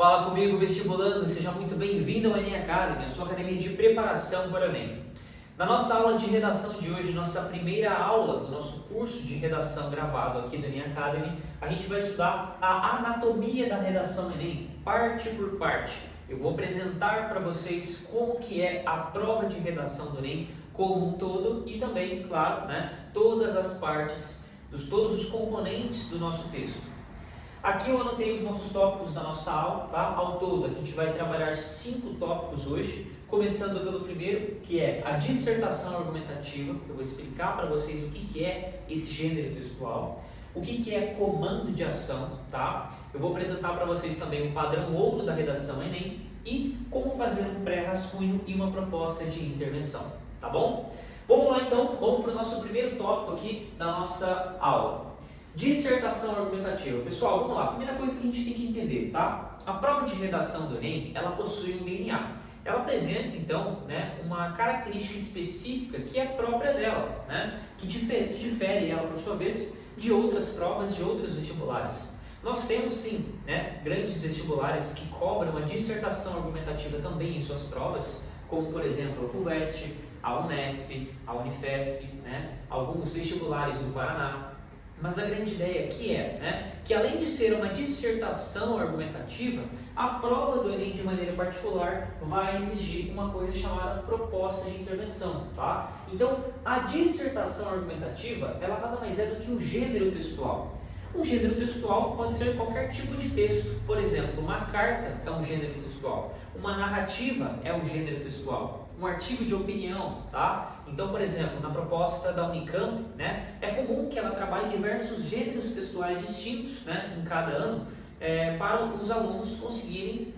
Fala comigo, vestibulando, seja muito bem-vindo ao Enem Academy, a sua academia de preparação para o Enem. Na nossa aula de redação de hoje, nossa primeira aula do nosso curso de redação gravado aqui do Enem Academy, a gente vai estudar a anatomia da redação Enem, parte por parte. Eu vou apresentar para vocês como que é a prova de redação do Enem como um todo e também, claro, todas as partes, todos os componentes do nosso texto. Aqui eu anotei os nossos tópicos da nossa aula, tá? Ao todo, a gente vai trabalhar 5 tópicos hoje, começando pelo primeiro, que é a dissertação argumentativa. Eu vou explicar para vocês o que é esse gênero textual, o que é comando de ação, tá? Eu vou apresentar para vocês também o padrão ouro da redação Enem e como fazer um pré-rascunho e uma proposta de intervenção, tá bom? Vamos lá então, vamos para o nosso primeiro tópico aqui da nossa aula. Dissertação argumentativa. Pessoal, vamos lá. Primeira coisa que a gente tem que entender, tá? A prova de redação do Enem, ela possui um DNA. Ela apresenta, então, uma característica específica que é própria dela, que difere ela, por sua vez, de outras provas de outros vestibulares. Nós temos, sim, grandes vestibulares que cobram a dissertação argumentativa também em suas provas, como, por exemplo, a FUVEST, a Unesp, a Unifesp, alguns vestibulares do Paraná. Mas a grande ideia aqui é que além de ser uma dissertação argumentativa, a prova do Enem de maneira particular vai exigir uma coisa chamada proposta de intervenção, tá? Então, a dissertação argumentativa, ela nada mais é do que um gênero textual. Um gênero textual pode ser qualquer tipo de texto. Por exemplo, uma carta é um gênero textual, uma narrativa é um gênero textual, um artigo de opinião, tá? Então, por exemplo, na proposta da Unicamp, é comum que ela trabalhe diversos gêneros textuais distintos, em cada ano, para os alunos conseguirem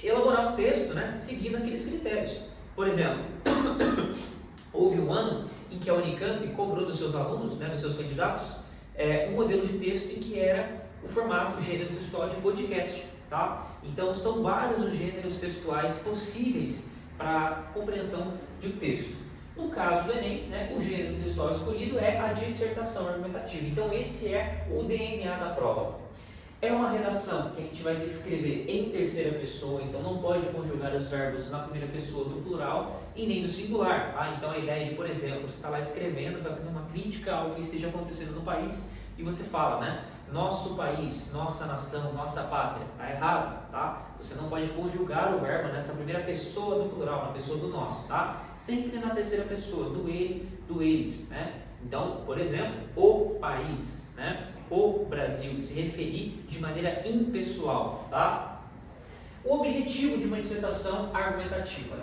elaborar um texto, seguindo aqueles critérios. Por exemplo, houve um ano em que a Unicamp cobrou dos seus alunos, dos seus candidatos, um modelo de texto em que era o formato gênero textual de podcast, tá? Então, são vários os gêneros textuais possíveis para a compreensão de um texto. No caso do Enem, o gênero textual escolhido é a dissertação argumentativa. Então, esse é o DNA da prova. É uma redação que a gente vai ter que escrever em terceira pessoa, então não pode conjugar os verbos na primeira pessoa do plural e nem do singular, tá? Então, a ideia de, por exemplo, você está lá escrevendo, vai fazer uma crítica ao que esteja acontecendo no país e você fala, nosso país, nossa nação, nossa pátria. Está errado, tá? Você não pode conjugar o verbo nessa primeira pessoa do plural, na pessoa do nós, tá? Sempre na terceira pessoa, do ele, do eles, Então, por exemplo, o país, o Brasil, se referir de maneira impessoal, tá? O objetivo de uma dissertação argumentativa,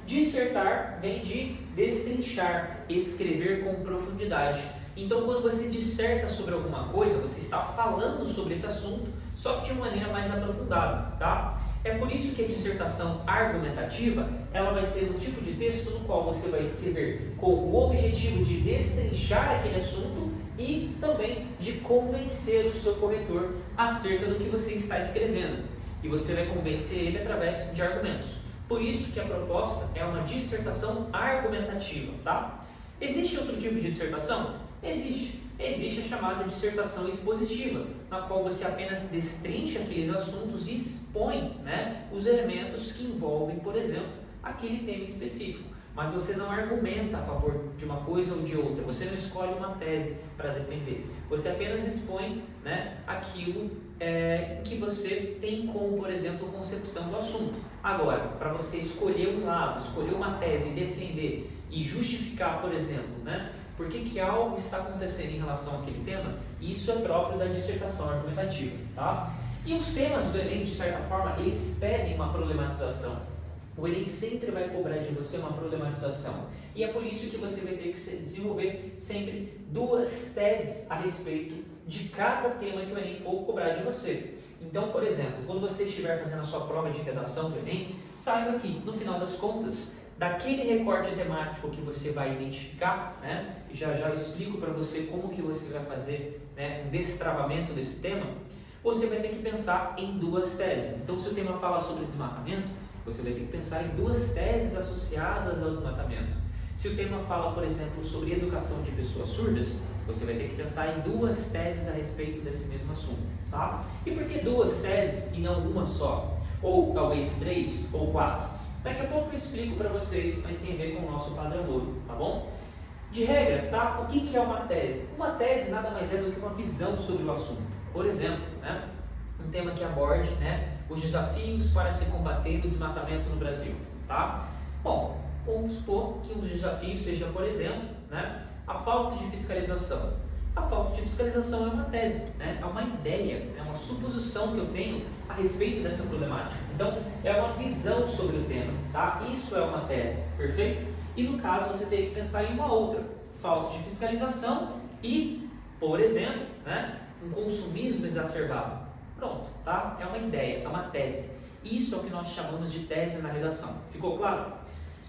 Dissertar vem de destrinchar, escrever com profundidade. Então, quando você disserta sobre alguma coisa, você está falando sobre esse assunto, só que de uma maneira mais aprofundada, tá? É por isso que a dissertação argumentativa, ela vai ser um tipo de texto no qual você vai escrever com o objetivo de destrinchar aquele assunto e também de convencer o seu corretor acerca do que você está escrevendo. E você vai convencer ele através de argumentos. Por isso que a proposta é uma dissertação argumentativa, tá? Existe outro tipo de dissertação? Existe. Existe a chamada dissertação expositiva, na qual você apenas destrincha aqueles assuntos e expõe os elementos que envolvem, por exemplo, aquele tema específico. Mas você não argumenta a favor de uma coisa ou de outra, você não escolhe uma tese para defender. Você apenas expõe aquilo que você tem como, por exemplo, concepção do assunto. Agora, para você escolher um lado, escolher uma tese e defender e justificar, por exemplo, por que algo está acontecendo em relação àquele tema, isso é próprio da dissertação argumentativa, tá? E os temas do Enem, de certa forma, eles pedem uma problematização. O Enem sempre vai cobrar de você uma problematização. E é por isso que você vai ter que desenvolver sempre 2 teses a respeito de cada tema que o Enem for cobrar de você. Então, por exemplo, quando você estiver fazendo a sua prova de redação do Enem, saiba que, no final das contas, daquele recorte temático que você vai identificar, já eu explico para você como que você vai fazer um destravamento desse tema, você vai ter que pensar em 2 teses. Então, se o tema fala sobre desmatamento, você vai ter que pensar em 2 teses associadas ao desmatamento. Se o tema fala, por exemplo, sobre educação de pessoas surdas, você vai ter que pensar em 2 teses a respeito desse mesmo assunto, tá? E por que 2 teses e não uma só? Ou talvez 3 ou 4. Daqui a pouco eu explico para vocês, mas tem a ver com o nosso padrão ouro, tá bom? De regra, tá? O que é uma tese? Uma tese nada mais é do que uma visão sobre o assunto. Por exemplo, né? Um tema que aborde, né, os desafios para se combater o desmatamento no Brasil, tá? Bom, vamos supor que um dos desafios seja, por exemplo, né, a falta de fiscalização. A falta de fiscalização é uma tese, né? É uma ideia, é uma suposição que eu tenho a respeito dessa problemática. Então, é uma visão sobre o tema, tá? Isso é uma tese, perfeito? E no caso, você tem que pensar em uma outra, falta de fiscalização e, por exemplo, né, um consumismo exacerbado. Pronto, tá? É uma ideia, é uma tese. Isso é o que nós chamamos de tese na redação. Ficou claro?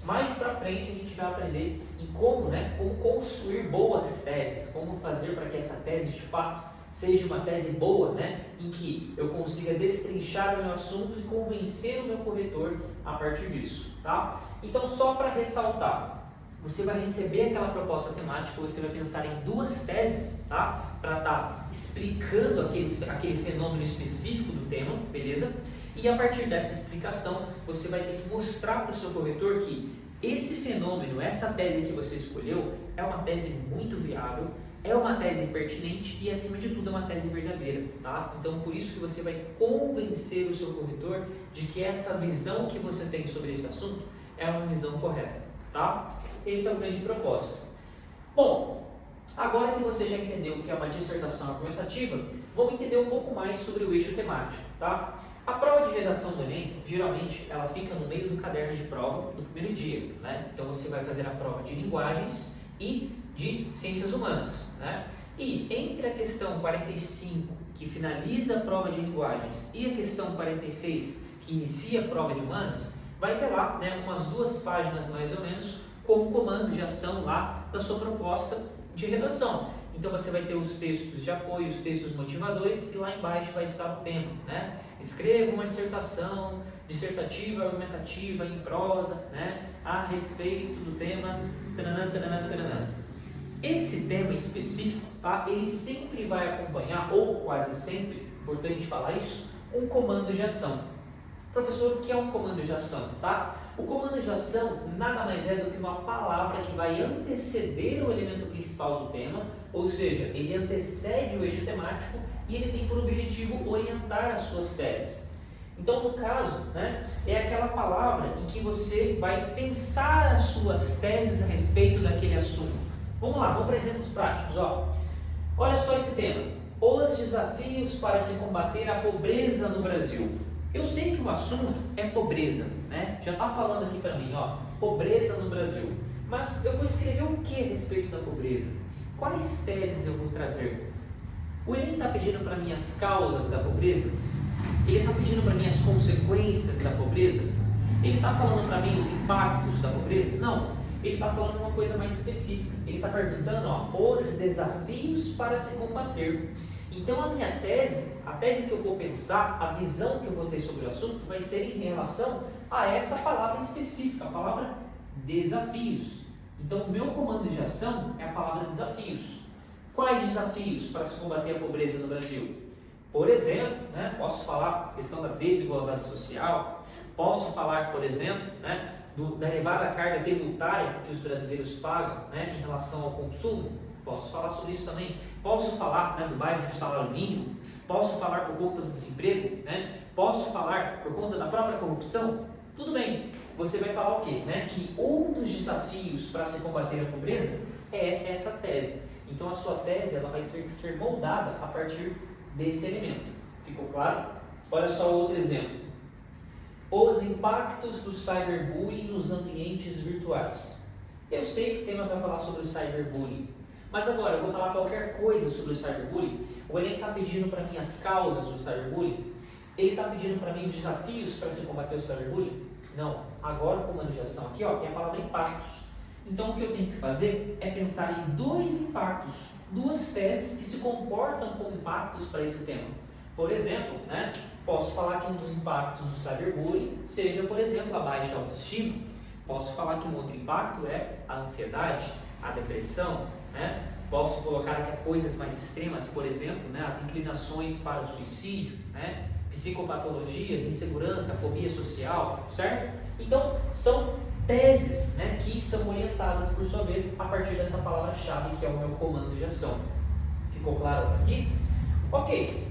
Mais pra frente a gente vai aprender em como, né, como construir boas teses, como fazer para que essa tese de fato seja uma tese boa, né, em que eu consiga destrinchar o meu assunto e convencer o meu corretor a partir disso, tá? Então, só para ressaltar, você vai receber aquela proposta temática, você vai pensar em duas teses, tá? Para estar explicando aquele fenômeno específico do tema, beleza? E a partir dessa explicação, você vai ter que mostrar para o seu corretor que esse fenômeno, essa tese que você escolheu, é uma tese muito viável, é uma tese pertinente e, acima de tudo, é uma tese verdadeira, tá? Então, por isso que você vai convencer o seu corretor de que essa visão que você tem sobre esse assunto é uma visão correta, tá? Esse é o grande propósito. Bom, agora que você já entendeu o que é uma dissertação argumentativa, vamos entender um pouco mais sobre o eixo temático, tá? A prova de redação do Enem, geralmente, ela fica no meio do caderno de prova no primeiro dia, né? Então, você vai fazer a prova de linguagens e de ciências humanas, né? E entre a questão 45, que finaliza a prova de linguagens, e a questão 46, que inicia a prova de humanas, vai ter lá, né, umas 2 páginas mais ou menos, com o comando de ação lá da sua proposta de redação. Então você vai ter os textos de apoio, os textos motivadores, e lá embaixo vai estar o tema, né? Escreva uma dissertação dissertativa, argumentativa, em prosa, né, a respeito do tema taranã, taranã, taranã. Esse tema específico, tá, ele sempre vai acompanhar, ou quase sempre, importante falar isso, um comando de ação. Professor, o que é um comando de ação? Tá? O comando de ação nada mais é do que uma palavra que vai anteceder o elemento principal do tema, ou seja, ele antecede o eixo temático e ele tem por objetivo orientar as suas teses. Então, no caso, né, é aquela palavra em que você vai pensar as suas teses a respeito daquele assunto. Vamos lá, vamos para exemplos práticos. Ó. Olha só esse tema: os desafios para se combater a pobreza no Brasil. Eu sei que o assunto é pobreza, né? Já está falando aqui para mim, ó, pobreza no Brasil. Mas eu vou escrever o que a respeito da pobreza? Quais teses eu vou trazer? O Enem está pedindo para mim as causas da pobreza? Ele está pedindo para mim as consequências da pobreza? Ele está falando para mim os impactos da pobreza? Não. Ele está falando uma coisa mais específica. Ele está perguntando, ó, os desafios para se combater. Então, a minha tese, a tese que eu vou pensar, a visão que eu vou ter sobre o assunto vai ser em relação a essa palavra específica, a palavra desafios. Então, o meu comando de ação é a palavra desafios. Quais desafios para se combater a pobreza no Brasil? Por exemplo, né, posso falar questão da desigualdade social, posso falar, por exemplo, né, da elevada carga tributária que os brasileiros pagam, né, em relação ao consumo. Posso falar sobre isso também. Posso falar, né, do baixo do salário mínimo. Posso falar por conta do desemprego, né? Posso falar por conta da própria corrupção. Tudo bem. Você vai falar o quê? Né? Que um dos desafios para se combater a pobreza é essa tese. Então a sua tese ela vai ter que ser moldada a partir desse elemento. Ficou claro? Olha só outro exemplo. Os impactos do cyberbullying nos ambientes virtuais. Eu sei que o tema vai falar sobre o cyberbullying. Mas agora, eu vou falar qualquer coisa sobre o cyberbullying. O Enem está pedindo para mim as causas do cyberbullying? Ele está pedindo para mim os desafios para se combater o cyberbullying? Não. Agora o comando de ação aqui, ó, é a palavra impactos. Então o que eu tenho que fazer é pensar em 2 impactos, 2 teses que se comportam como impactos para esse tema. Por exemplo, né, posso falar que um dos impactos do cyberbullying seja, por exemplo, a baixa autoestima. Posso falar que um outro impacto é a ansiedade, a depressão, né? Posso colocar até coisas mais extremas, por exemplo, né, as inclinações para o suicídio, né? psicopatologias, insegurança, fobia social, certo? Então, são teses, né, que são orientadas, por sua vez, a partir dessa palavra-chave que é o meu comando de ação. Ficou claro aqui? Ok.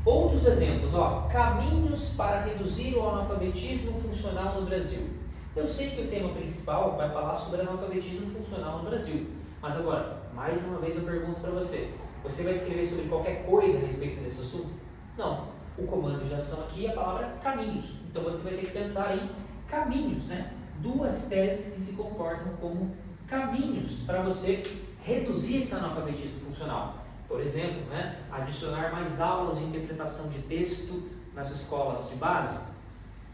Outros exemplos, ó, caminhos para reduzir o analfabetismo funcional no Brasil. Eu sei que o tema principal vai falar sobre analfabetismo funcional no Brasil, mas agora, mais uma vez eu pergunto para você, você vai escrever sobre qualquer coisa a respeito desse assunto? Não. O comando de ação aqui é a palavra caminhos. Então você vai ter que pensar em caminhos, né? Duas teses que se comportam como caminhos para você reduzir esse analfabetismo funcional. Por exemplo, né, adicionar mais aulas de interpretação de texto nas escolas de base,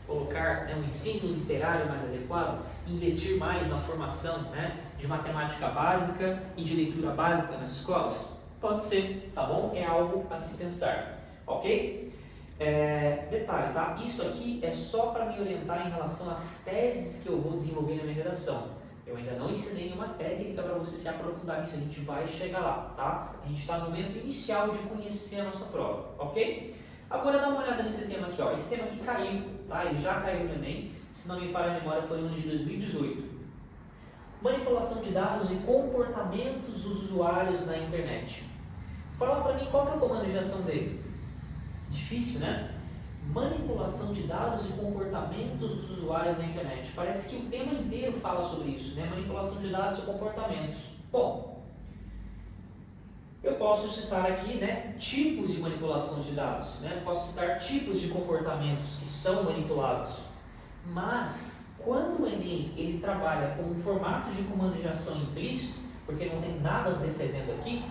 colocar, né, um ensino literário mais adequado, investir mais na formação, né, de matemática básica e de leitura básica nas escolas. Pode ser, tá bom? É algo a se pensar, ok? Detalhe, tá? Isso aqui é só para me orientar em relação às teses que eu vou desenvolver na minha redação. Eu ainda não ensinei nenhuma técnica para você se aprofundar nisso, a gente vai chegar lá, tá? A gente está no momento inicial de conhecer a nossa prova, ok? Agora dá uma olhada nesse tema aqui, ó. Esse tema aqui caiu, tá? Ele já caiu no Enem, se não me falha a memória, foi no ano de 2018. Manipulação de dados e comportamentos dos usuários na internet. Fala para mim qual que é o comando de ação dele. Difícil, né? Manipulação de dados e comportamentos dos usuários na internet. Parece que o tema inteiro fala sobre isso, né? Manipulação de dados e comportamentos. Bom, eu posso citar aqui, né, tipos de manipulação de dados, né? Posso citar tipos de comportamentos que são manipulados. Mas, quando o Enem ele trabalha com um formato de comando de ação implícito, porque não tem nada antecedendo aqui,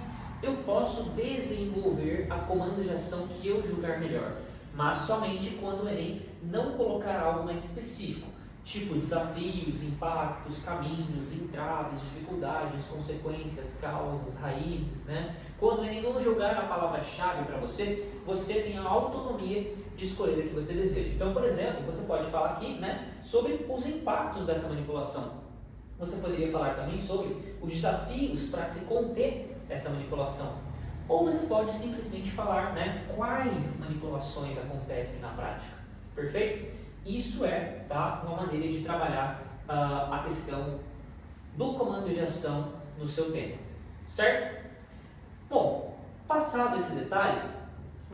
eu posso desenvolver a comando de ação que eu julgar melhor, mas somente quando o Enem não colocar algo mais específico, tipo desafios, impactos, caminhos, entraves, dificuldades, consequências, causas, raízes, né? Quando o Enem não jogar a palavra-chave para você, você tem a autonomia de escolher o que você deseja. Então, por exemplo, você pode falar aqui, né, sobre os impactos dessa manipulação. Você poderia falar também sobre os desafios para se conter essa manipulação. Ou você pode simplesmente falar, né, quais manipulações acontecem na prática. Perfeito? Isso é, tá, uma maneira de trabalhar a questão do comando de ação no seu tema. Certo? Bom, passado esse detalhe,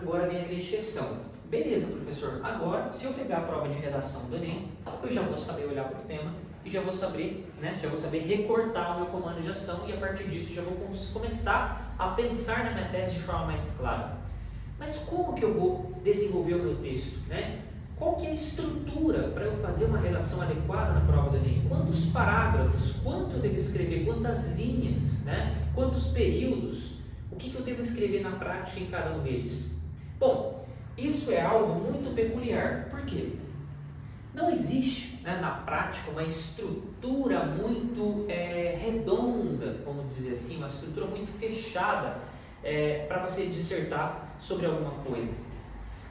agora vem a grande questão. Beleza, professor, agora se eu pegar a prova de redação do Enem, eu já vou saber olhar para o tema e já vou saber, né, recortar o meu comando de ação e a partir disso já vou começar a pensar na minha tese de forma mais clara. Mas como que eu vou desenvolver o meu texto, né? Qual que é a estrutura para eu fazer uma redação adequada na prova do Enem? Quantos parágrafos? Quanto eu devo escrever? Quantas linhas? Né? Quantos períodos? O que eu devo escrever na prática em cada um deles? Bom, isso é algo muito peculiar. Por quê? Não existe, né, na prática uma estrutura muito redonda, vamos dizer assim, uma estrutura muito fechada para você dissertar sobre alguma coisa.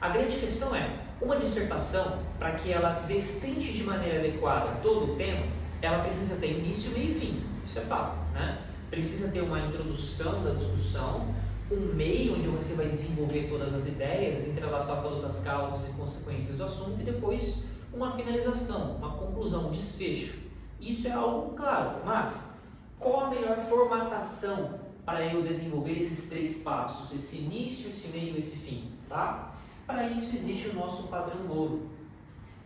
A grande questão é, uma dissertação, para que ela destrinche de maneira adequada todo o tema, ela precisa ter início, meio e fim, isso é fato, né? Precisa ter uma introdução da discussão, um meio onde você vai desenvolver todas as ideias, entrelaçar todas as causas e consequências do assunto e depois uma finalização, uma conclusão, um desfecho. Isso é algo claro, mas qual a melhor formatação para eu desenvolver esses três passos, esse início, esse meio e esse fim, tá? Para isso existe o nosso padrão ouro.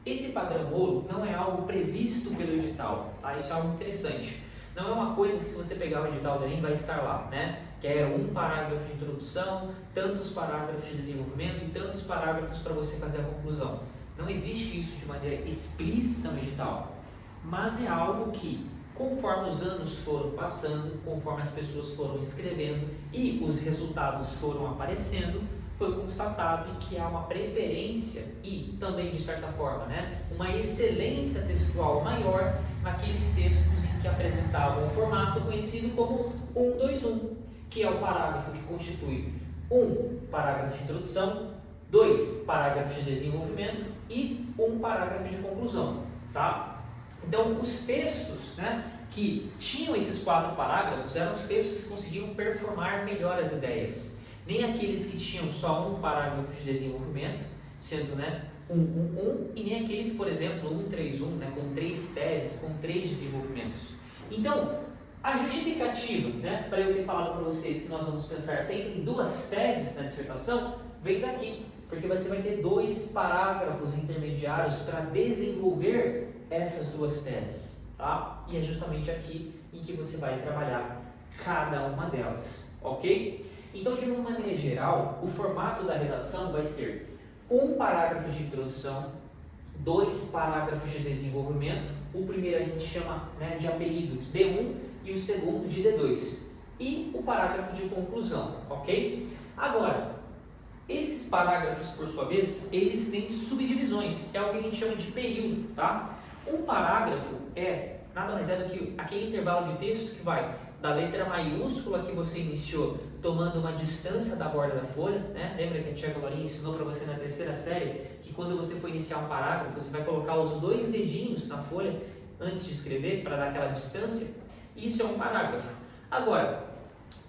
Esse padrão ouro não é algo previsto pelo edital, tá? Isso é algo interessante. Não é uma coisa que se você pegar o edital do Enem vai estar lá, né? Que é um parágrafo de introdução, tantos parágrafos de desenvolvimento e tantos parágrafos para você fazer a conclusão. Não existe isso de maneira explícita no edital, mas é algo que, conforme os anos foram passando, conforme as pessoas foram escrevendo e os resultados foram aparecendo, foi constatado que há uma preferência e também, de certa forma, né, uma excelência textual maior naqueles textos em que apresentavam um formato conhecido como 1-2-1, que é o parágrafo que constitui um parágrafo de introdução, 2 parágrafos de desenvolvimento e um parágrafo de conclusão, tá? Então, os textos, né, que tinham esses 4 parágrafos eram os textos que conseguiam performar melhor as ideias. Nem aqueles que tinham só um parágrafo de desenvolvimento, sendo, né, 1, e nem aqueles, por exemplo, 131, né, com 3 teses, com 3 desenvolvimentos. Então, a justificativa, né, para eu ter falado para vocês que nós vamos pensar sempre em 2 teses na dissertação, vem daqui, porque você vai ter 2 parágrafos intermediários para desenvolver essas 2 teses, tá? E é justamente aqui em que você vai trabalhar cada uma delas, ok? Então, de uma maneira geral, o formato da redação vai ser 1 parágrafo de introdução, 2 parágrafos de desenvolvimento, o primeiro a gente chama, né, de apelido de D1 e o segundo de D2, e o parágrafo de conclusão, ok? Agora, esses parágrafos, por sua vez, eles têm subdivisões, é o que a gente chama de período, tá? Um parágrafo nada mais é do que aquele intervalo de texto que vai da letra maiúscula que você iniciou, tomando uma distância da borda da folha, né? Lembra que a tia Glorinha ensinou para você na 3ª série que quando você for iniciar um parágrafo, você vai colocar os 2 dedinhos na folha antes de escrever para dar aquela distância? Isso é um parágrafo. Agora,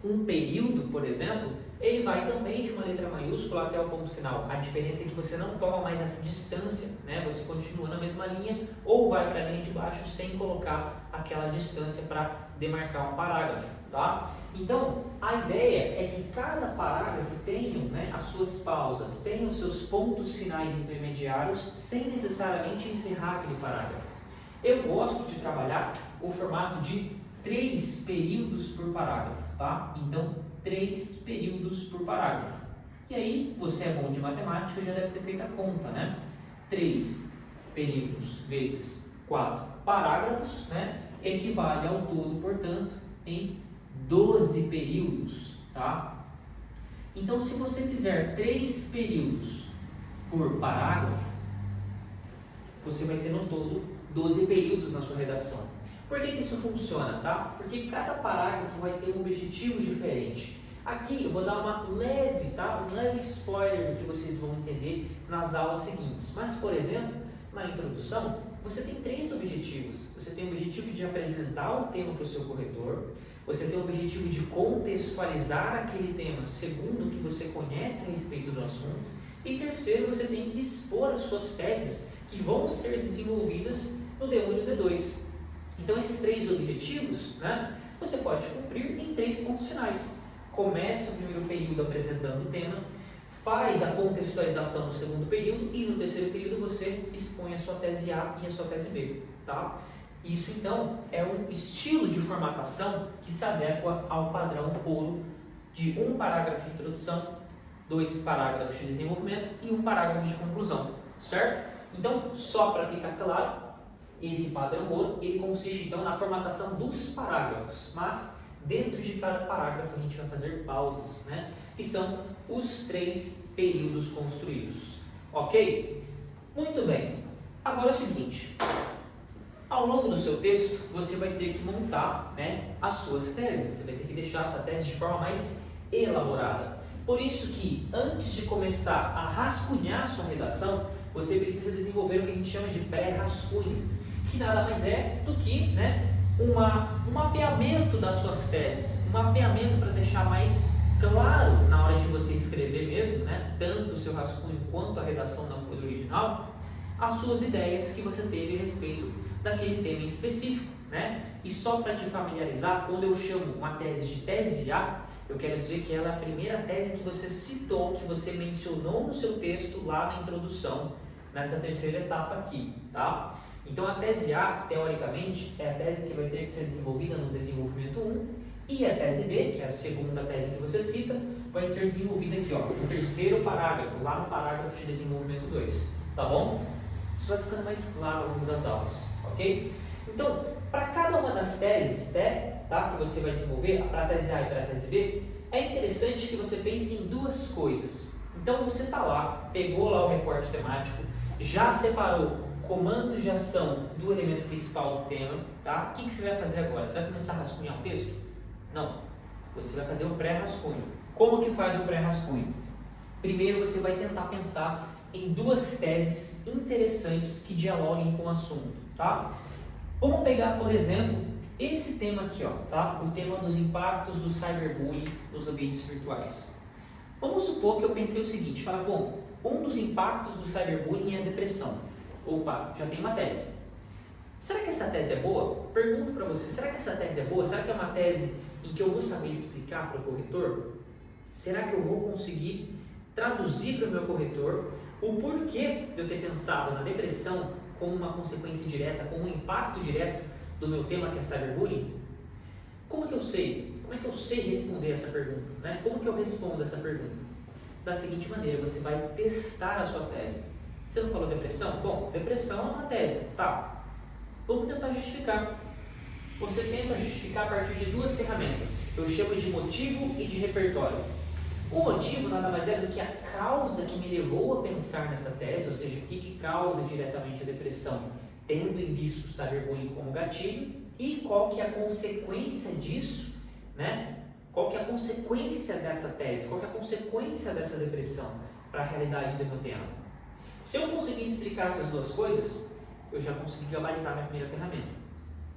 um período, por exemplo, ele vai também de uma letra maiúscula até o ponto final. A diferença é que você não toma mais essa distância, né? Você continua na mesma linha ou vai para a linha de baixo sem colocar aquela distância para demarcar um parágrafo, tá? Então, a ideia é que cada parágrafo tenha, né, as suas pausas, tenha os seus pontos finais intermediários, sem necessariamente encerrar aquele parágrafo. Eu gosto de trabalhar o formato de 3 períodos por parágrafo, tá? Então, 3 períodos por parágrafo. E aí, você é bom de matemática, já deve ter feito a conta, né? 3 períodos vezes 4 parágrafos, né? Equivale ao todo, portanto, em 12 períodos, tá? Então, se você fizer 3 períodos por parágrafo, você vai ter no todo 12 períodos na sua redação. Por que isso funciona, tá? Porque cada parágrafo vai ter um objetivo diferente. Aqui eu vou dar um leve spoiler do que vocês vão entender nas aulas seguintes. Mas, por exemplo, na introdução, você tem 3 objetivos. Você tem o objetivo de apresentar o tema para o seu corretor, você tem o objetivo de contextualizar aquele tema segundo o que você conhece a respeito do assunto, e terceiro, você tem que expor as suas teses que vão ser desenvolvidas no D1 e no D2. Então, esses 3 objetivos, né, você pode cumprir em 3 pontos finais. Começa o primeiro período apresentando o tema, faz a contextualização no segundo período e no terceiro período você expõe a sua tese A e a sua tese B, tá? Isso, então, é um estilo de formatação que se adequa ao padrão ouro de 1 parágrafo de introdução, 2 parágrafos de desenvolvimento e 1 parágrafo de conclusão, certo? Então, só para ficar claro, esse padrão ouro, ele consiste então na formatação dos parágrafos, mas dentro de cada parágrafo a gente vai fazer pausas, né? Que são os 3 períodos construídos, ok? Muito bem, agora é o seguinte, ao longo do seu texto você vai ter que montar, né, as suas teses, você vai ter que deixar essa tese de forma mais elaborada. Por isso que antes de começar a rascunhar a sua redação, você precisa desenvolver o que a gente chama de pré-rascunho, que nada mais é do que, né, um mapeamento das suas teses, um mapeamento para deixar mais claro na hora de você escrever mesmo, né, tanto o seu rascunho quanto a redação da folha original, as suas ideias que você teve a respeito daquele tema em específico, né? E só para te familiarizar, quando eu chamo uma tese de tese A, eu quero dizer que ela é a primeira tese que você citou, que você mencionou no seu texto lá na introdução, nessa terceira etapa aqui, tá? Então, a tese A, teoricamente, é a tese que vai ter que ser desenvolvida no desenvolvimento 1, e a tese B, que é a segunda tese que você cita, vai ser desenvolvida aqui, ó, no terceiro parágrafo, lá no parágrafo de desenvolvimento 2, tá bom? Isso vai ficando mais claro ao longo das aulas, ok? Então, para cada uma das teses, tá, que você vai desenvolver, para a tese A e para a tese B, é interessante que você pense em 2 coisas. Então, você está lá, pegou lá o recorte temático, já separou comandos de ação do elemento principal do tema, tá? O que você vai fazer agora? Você vai começar a rascunhar o texto? Não. Você vai fazer o pré-rascunho. Como que faz o pré-rascunho? Primeiro, você vai tentar pensar em 2 teses interessantes que dialoguem com o assunto, tá? Vamos pegar, por exemplo, esse tema aqui, ó, tá? O tema dos impactos do cyberbullying nos ambientes virtuais. Vamos supor que eu pensei o seguinte, fala, bom, um dos impactos do cyberbullying é a depressão. Opa, já tem uma tese. Será que essa tese é boa? Pergunto para você, será que essa tese é boa? Será que é uma tese em que eu vou saber explicar para o corretor? Será que eu vou conseguir traduzir para o meu corretor o porquê de eu ter pensado na depressão como uma consequência direta, como um impacto direto do meu tema que é cyberbullying? Como que eu sei? Como é que eu sei responder essa pergunta? Né? Como que eu respondo essa pergunta? Da seguinte maneira, você vai testar a sua tese. Você não falou depressão? Bom, depressão é uma tese, tá. Vamos tentar justificar. Você tenta justificar a partir de duas ferramentas. Eu chamo de motivo e de repertório. O motivo nada mais é do que a causa que me levou a pensar nessa tese, ou seja, o que causa diretamente a depressão, tendo em vista o cyberbullying como gatilho, e qual que é a consequência disso, né? Qual que é a consequência dessa tese, qual que é a consequência dessa depressão para a realidade do meu tema. Se eu conseguir explicar essas duas coisas, eu já consegui gabaritar minha primeira ferramenta.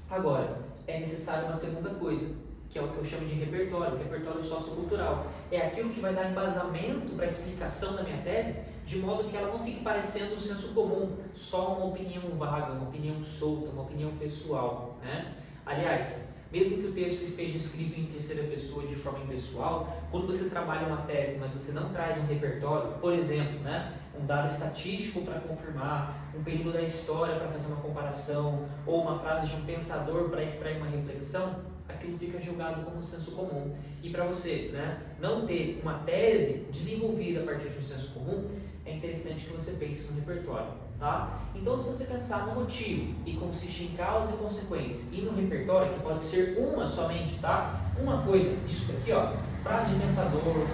Agora, é necessário uma segunda coisa, que é o que eu chamo de repertório, repertório sociocultural. É aquilo que vai dar embasamento para a explicação da minha tese, de modo que ela não fique parecendo o senso comum, só uma opinião vaga, uma opinião solta, uma opinião pessoal, né? Aliás, mesmo que o texto esteja escrito em terceira pessoa de forma impessoal, quando você trabalha uma tese, mas você não traz um repertório, por exemplo, né, um dado estatístico para confirmar, um período da história para fazer uma comparação, ou uma frase de um pensador para extrair uma reflexão, aquilo fica julgado como senso comum. E para você, né, não ter uma tese desenvolvida a partir de um senso comum, é interessante que você pense no repertório, tá? Então, se você pensar no motivo, que consiste em causa e consequência, e no repertório, que pode ser uma somente, tá? Uma coisa, isso aqui, ó, frase de pensador,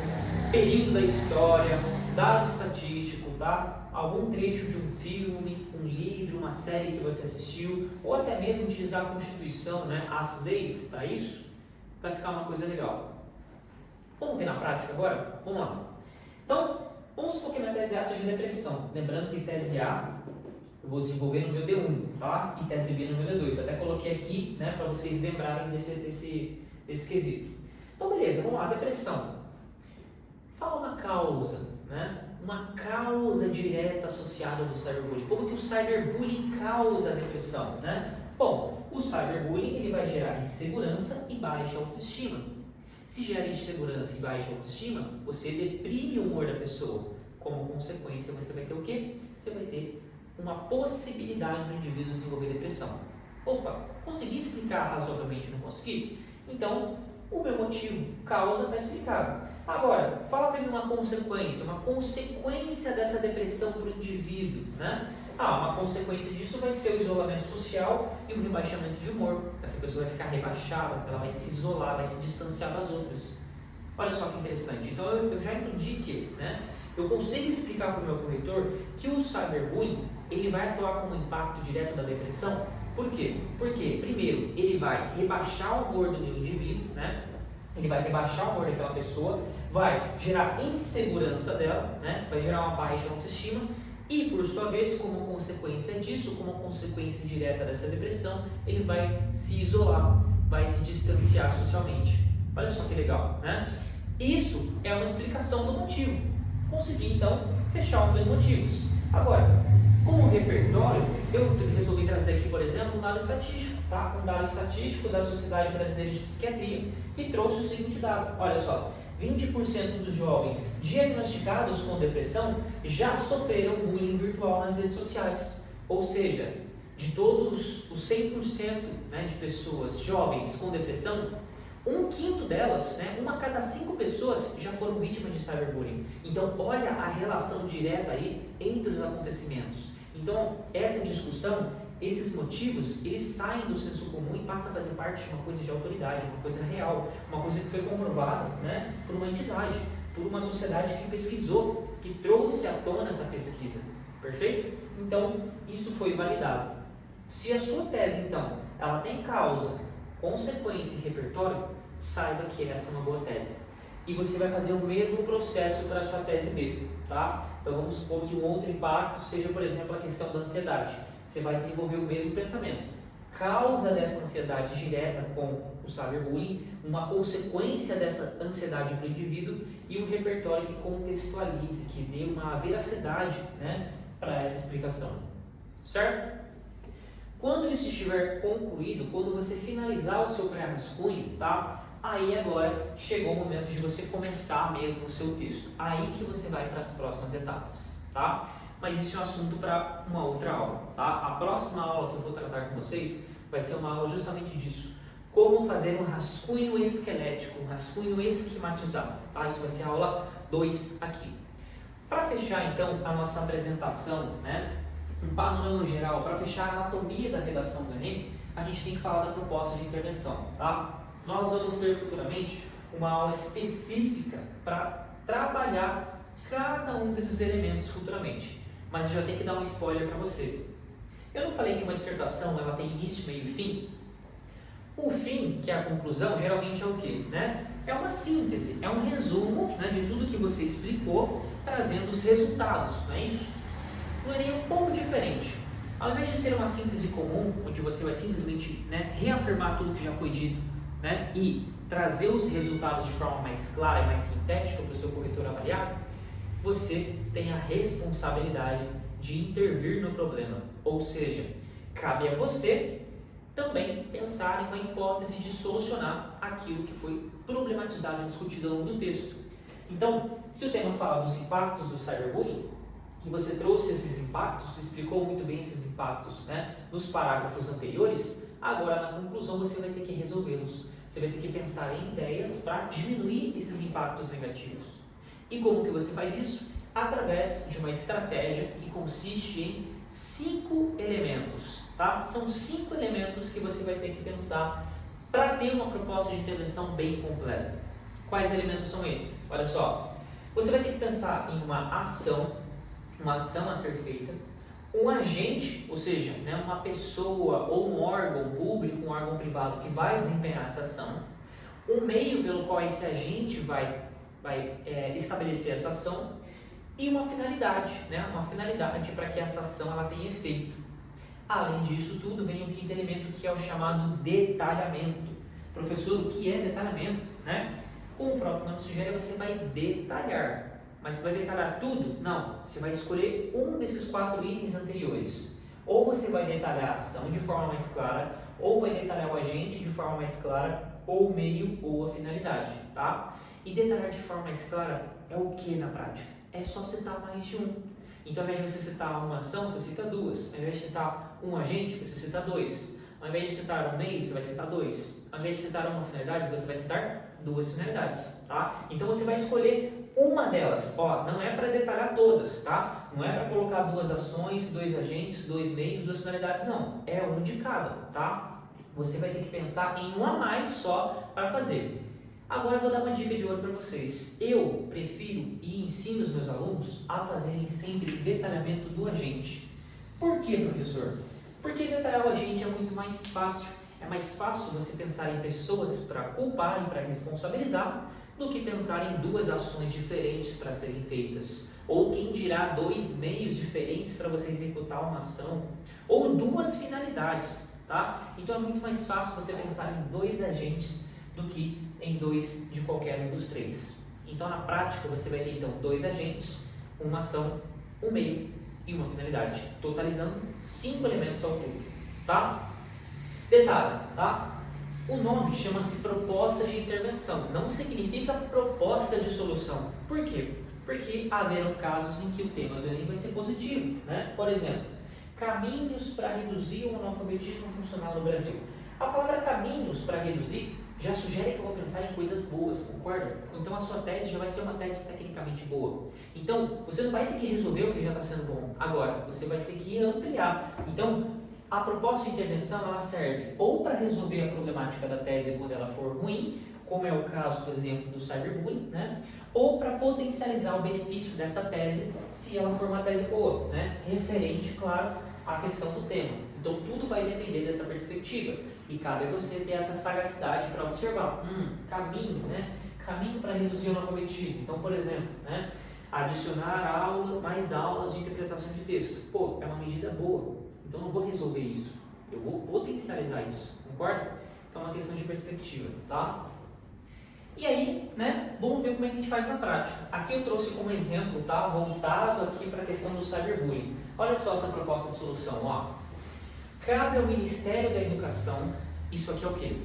período da história, dado estatístico, tá? Algum trecho de um filme, um livro, uma série que você assistiu, ou até mesmo utilizar a Constituição, né, a acidez para isso, vai ficar uma coisa legal. Vamos ver na prática agora? Vamos lá. Então, vamos supor que minha tese A seja depressão. Lembrando que tese A eu vou desenvolver no meu D1, tá? E tese B no meu D2. Eu até coloquei aqui, né, para vocês lembrarem desse quesito. Então, beleza, vamos lá, depressão. Fala uma causa, né? Uma causa direta associada do cyberbullying. Como que o cyberbullying causa a depressão, né? Bom, o cyberbullying ele vai gerar insegurança e baixa autoestima. Se gera insegurança e baixa autoestima, você deprime o humor da pessoa. Como consequência, você vai ter o quê? Você vai ter uma possibilidade do indivíduo desenvolver depressão. Opa, consegui explicar razoavelmente, não consegui? Então, o meu motivo, causa, está explicado. Agora, fala para mim uma consequência dessa depressão para o indivíduo, né? Uma consequência disso vai ser o isolamento social e o rebaixamento de humor. Essa pessoa vai ficar rebaixada, ela vai se isolar, vai se distanciar das outras. Olha só que interessante. Então, eu já entendi que, né, eu consigo explicar para o meu corretor que o cyberbullying ele vai atuar como impacto direto da depressão. Por quê? Porque, primeiro, ele vai rebaixar o humor do indivíduo, né? Ele vai rebaixar o humor daquela pessoa, vai gerar insegurança dela, né? Vai gerar uma baixa autoestima e, por sua vez, como consequência disso, como consequência direta dessa depressão, ele vai se isolar, vai se distanciar socialmente. Olha só que legal, né? Isso é uma explicação do motivo. Consegui, então, fechar os dois motivos. Agora, como repertório, eu resolvi trazer aqui, por exemplo, um dado estatístico, tá? Um dado estatístico da Sociedade Brasileira de Psiquiatria, que trouxe o seguinte dado. Olha só, 20% dos jovens diagnosticados com depressão já sofreram bullying virtual nas redes sociais. Ou seja, de todos os 100%, né, de pessoas jovens com depressão, 1/5 delas, né, 1 a cada 5 pessoas já foram vítimas de cyberbullying. Então, olha a relação direta aí entre os acontecimentos. Então, essa discussão, esses motivos, eles saem do senso comum e passam a fazer parte de uma coisa de autoridade, uma coisa real, uma coisa que foi comprovada, né, por uma entidade, por uma sociedade que pesquisou, que trouxe à tona essa pesquisa. Perfeito? Então, isso foi validado. Se a sua tese, então, ela tem causa, consequência e repertório, saiba que essa é uma boa tese. E você vai fazer o mesmo processo para a sua tese B, tá? Então vamos supor que um outro impacto seja, por exemplo, a questão da ansiedade. Você vai desenvolver o mesmo pensamento. causa dessa ansiedade direta com o cyberbullying, uma consequência dessa ansiedade para o indivíduo e um repertório que contextualize, que dê uma veracidade, né, para essa explicação. Certo? Quando isso estiver concluído, quando você finalizar o seu pré-rascunho, tá? Aí agora chegou o momento de você começar mesmo o seu texto. Aí que você vai para as próximas etapas, tá? Mas isso é um assunto para uma outra aula, tá? A próxima aula que eu vou tratar com vocês vai ser uma aula justamente disso. Como fazer um rascunho esquelético, um rascunho esquematizado, tá? Isso vai ser a aula 2 aqui. Para fechar então a nossa apresentação, né? Um panorama geral, para fechar a anatomia da redação do Enem, a gente tem que falar da proposta de intervenção, tá? Nós vamos ter futuramente uma aula específica para trabalhar cada um desses elementos futuramente, mas eu já tenho que dar um spoiler para você. Eu não falei que uma dissertação ela tem início, meio e fim? O fim, que é a conclusão, geralmente é o quê? Né? É uma síntese, é um resumo, né, de tudo que você explicou, trazendo os resultados, não é isso? No Enem é um pouco diferente. Ao invés de ser uma síntese comum, onde você vai simplesmente, né, reafirmar tudo que já foi dito, né, e trazer os resultados de forma mais clara e mais sintética para o seu corretor avaliar, você tem a responsabilidade de intervir no problema. Ou seja, cabe a você também pensar em uma hipótese de solucionar aquilo que foi problematizado e discutido ao longo do texto. Então, se o tema fala dos impactos do cyberbullying, que você trouxe esses impactos, explicou muito bem esses impactos, né, nos parágrafos anteriores, agora na conclusão você vai ter que resolvê-los. Você vai ter que pensar em ideias para diminuir esses impactos negativos. E como que você faz isso? Através de uma estratégia que consiste em 5 elementos, tá? São 5 elementos que você vai ter que pensar para ter uma proposta de intervenção bem completa. Quais elementos são esses? Olha só, você vai ter que pensar em uma ação a ser feita, um agente, ou seja, né, uma pessoa ou um órgão público, um órgão privado que vai desempenhar essa ação, um meio pelo qual esse agente vai estabelecer essa ação e uma finalidade, né, uma finalidade para que essa ação ela tenha efeito. Além disso tudo, vem o quinto elemento, que é o chamado detalhamento. Professor, o que é detalhamento? Né? Como o próprio nome sugere, você vai detalhar. Mas você vai detalhar tudo? Não. Você vai escolher um desses 4 itens anteriores. Ou você vai detalhar a ação de forma mais clara, ou vai detalhar o agente de forma mais clara, ou o meio ou a finalidade, tá? E detalhar de forma mais clara é o que na prática? É só citar mais de um. Então, ao invés de você citar uma ação, você cita 2. Ao invés de citar um agente, você cita 2. Ao invés de citar um meio, você vai citar 2. Ao invés de citar uma finalidade, você vai citar 2 finalidades, tá? Então, você vai escolher uma delas. Ó, não é para detalhar todas, tá? Não é para colocar 2 ações, 2 agentes, 2 meios, 2 finalidades, não. É um de cada, tá? Você vai ter que pensar em um a mais só para fazer. Agora eu vou dar uma dica de ouro para vocês. Eu prefiro e ensino os meus alunos a fazerem sempre detalhamento do agente. Por quê, professor? Porque detalhar o agente é muito mais fácil. É mais fácil você pensar em pessoas para culpar e para responsabilizar do que pensar em 2 ações diferentes para serem feitas. Ou quem dirá 2 meios diferentes para você executar uma ação. Ou 2 finalidades, tá? Então é muito mais fácil você pensar em 2 agentes do que em 2 de qualquer um dos 3. Então, na prática, você vai ter então 2 agentes, uma ação, um meio e uma finalidade, totalizando 5 elementos ao todo, tá? Detalhe, tá? O nome chama-se proposta de intervenção, não significa proposta de solução. Por quê? Porque haverão casos em que o tema do Enem vai ser positivo, né? Por exemplo, caminhos para reduzir o analfabetismo funcional no Brasil. A palavra caminhos para reduzir já sugere que eu vou pensar em coisas boas, concorda? Então a sua tese já vai ser uma tese tecnicamente boa. Então, você não vai ter que resolver o que já está sendo bom. Agora, você vai ter que ampliar. Então, a proposta de intervenção, ela serve ou para resolver a problemática da tese quando ela for ruim, como é o caso, por exemplo, do cyberbullying, né? Ou para potencializar o benefício dessa tese, se ela for uma tese boa, né? Referente, claro, à questão do tema. Então, tudo vai depender dessa perspectiva. E cabe a você ter essa sagacidade para observar. Caminho, né? Caminho para reduzir o analfabetismo. Então, por exemplo, né? Adicionar mais aulas de interpretação de texto. Pô, é uma medida boa. Então, não vou resolver isso. Eu vou potencializar isso, concorda? Então é uma questão de perspectiva, tá? E aí, né, vamos ver como é que a gente faz na prática. Aqui eu trouxe como exemplo, tá, voltado aqui para a questão do cyberbullying. Olha só essa proposta de solução, ó. Cabe ao Ministério da Educação, isso aqui é o quê?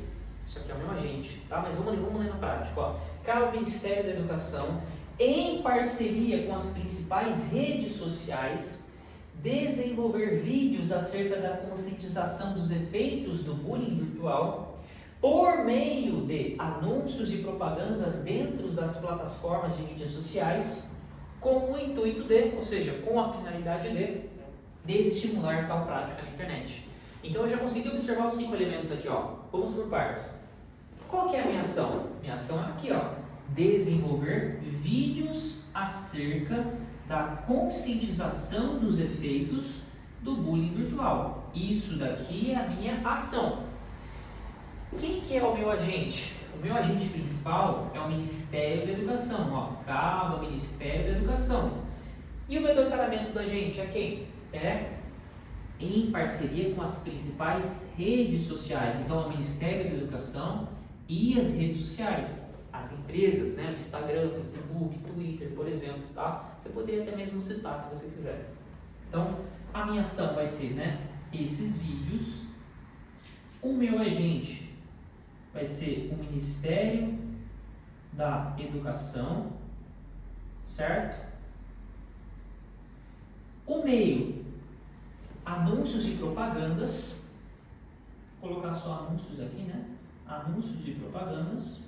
Isso aqui é o meu agente, tá? Mas vamos ler na prática, ó. Cabe ao Ministério da Educação, em parceria com as principais redes sociais, desenvolver vídeos acerca da conscientização dos efeitos do bullying virtual por meio de anúncios e propagandas dentro das plataformas de mídias sociais, com o intuito de, ou seja, com a finalidade de desestimular tal prática na internet. Então eu já consegui observar os 5 elementos aqui, ó. Vamos por partes. Qual que é a minha ação? Minha ação é aqui, ó. Desenvolver vídeos acerca da conscientização dos efeitos do bullying virtual. Isso daqui é a minha ação. Quem que é o meu agente? O meu agente principal é o Ministério da Educação, ó. Cabe ao Ministério da Educação. E o monitoramento do agente é quem? É em parceria com as principais redes sociais. Então, é o Ministério da Educação e as redes sociais. As empresas, né? O Instagram, Facebook, Twitter, por exemplo, tá? Você poderia até mesmo citar, se você quiser. Então, a minha ação vai ser, né? Esses vídeos. O meu agente vai ser o Ministério da Educação, certo? O meio, anúncios e propagandas. Vou colocar só anúncios aqui, né? Anúncios e propagandas.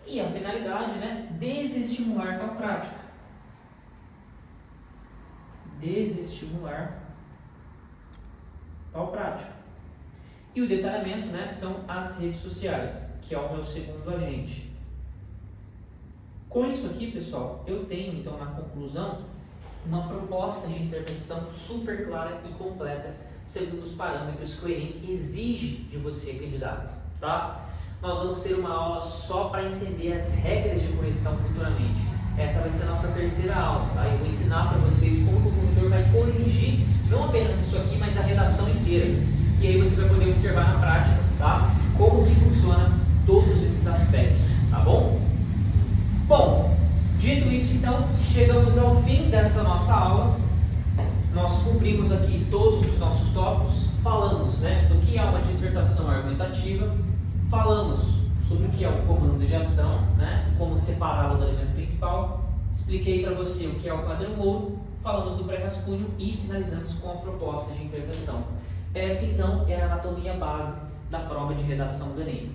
E a finalidade, né? Desestimular tal prática. Desestimular tal prática. E o detalhamento, né, são as redes sociais, que é o meu segundo agente. Com isso aqui, pessoal, eu tenho, então, na conclusão, uma proposta de intervenção super clara e completa, segundo os parâmetros que o Enem exige de você, candidato, tá? Nós vamos ter uma aula só para entender as regras de correção futuramente. Essa vai ser a nossa terceira aula, tá? Eu vou ensinar para vocês como o corretor vai corrigir, não apenas isso aqui, mas a redação inteira. E aí você vai poder observar na prática, tá? Como que funciona todos esses aspectos, tá bom? Bom, dito isso, então, chegamos ao fim dessa nossa aula. Nós cumprimos aqui todos os nossos tópicos, falamos, né, do que é uma dissertação argumentativa, falamos sobre o que é o comando de ação, né, como separá-lo do elemento principal, expliquei para você o que é o padrão ouro, falamos do pré-rascunho e finalizamos com a proposta de intervenção. Essa, então, é a anatomia base da prova de redação do Enem.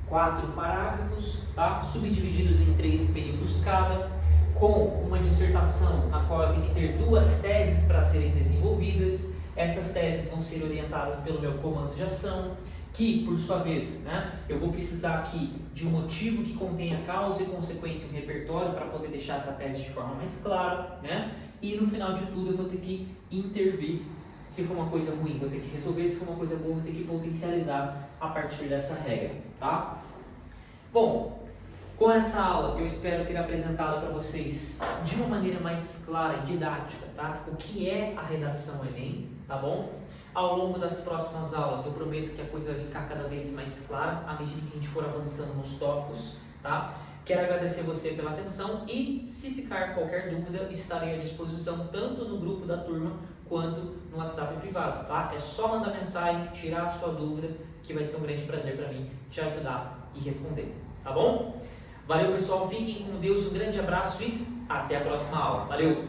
4 parágrafos, tá? Subdivididos em 3 períodos cada, com uma dissertação na qual eu tenho que ter 2 teses para serem desenvolvidas. Essas teses vão ser orientadas pelo meu comando de ação, que, por sua vez, né, eu vou precisar aqui de um motivo que contenha causa e consequência em repertório para poder deixar essa tese de forma mais clara, né? E no final de tudo eu vou ter que intervir. Se for uma coisa ruim, vou ter que resolver. Se for uma coisa boa, vou ter que potencializar a partir dessa regra, tá? Bom, com essa aula eu espero ter apresentado para vocês de uma maneira mais clara e didática, tá? O que é a redação Enem, tá bom? Ao longo das próximas aulas eu prometo que a coisa vai ficar cada vez mais clara à medida que a gente for avançando nos tópicos, tá? Quero agradecer você pela atenção e, se ficar qualquer dúvida, estarei à disposição tanto no grupo da turma quanto no WhatsApp privado, tá? É só mandar mensagem, tirar a sua dúvida, que vai ser um grande prazer para mim te ajudar e responder, tá bom? Valeu, pessoal, fiquem com Deus, um grande abraço e até a próxima aula. Valeu!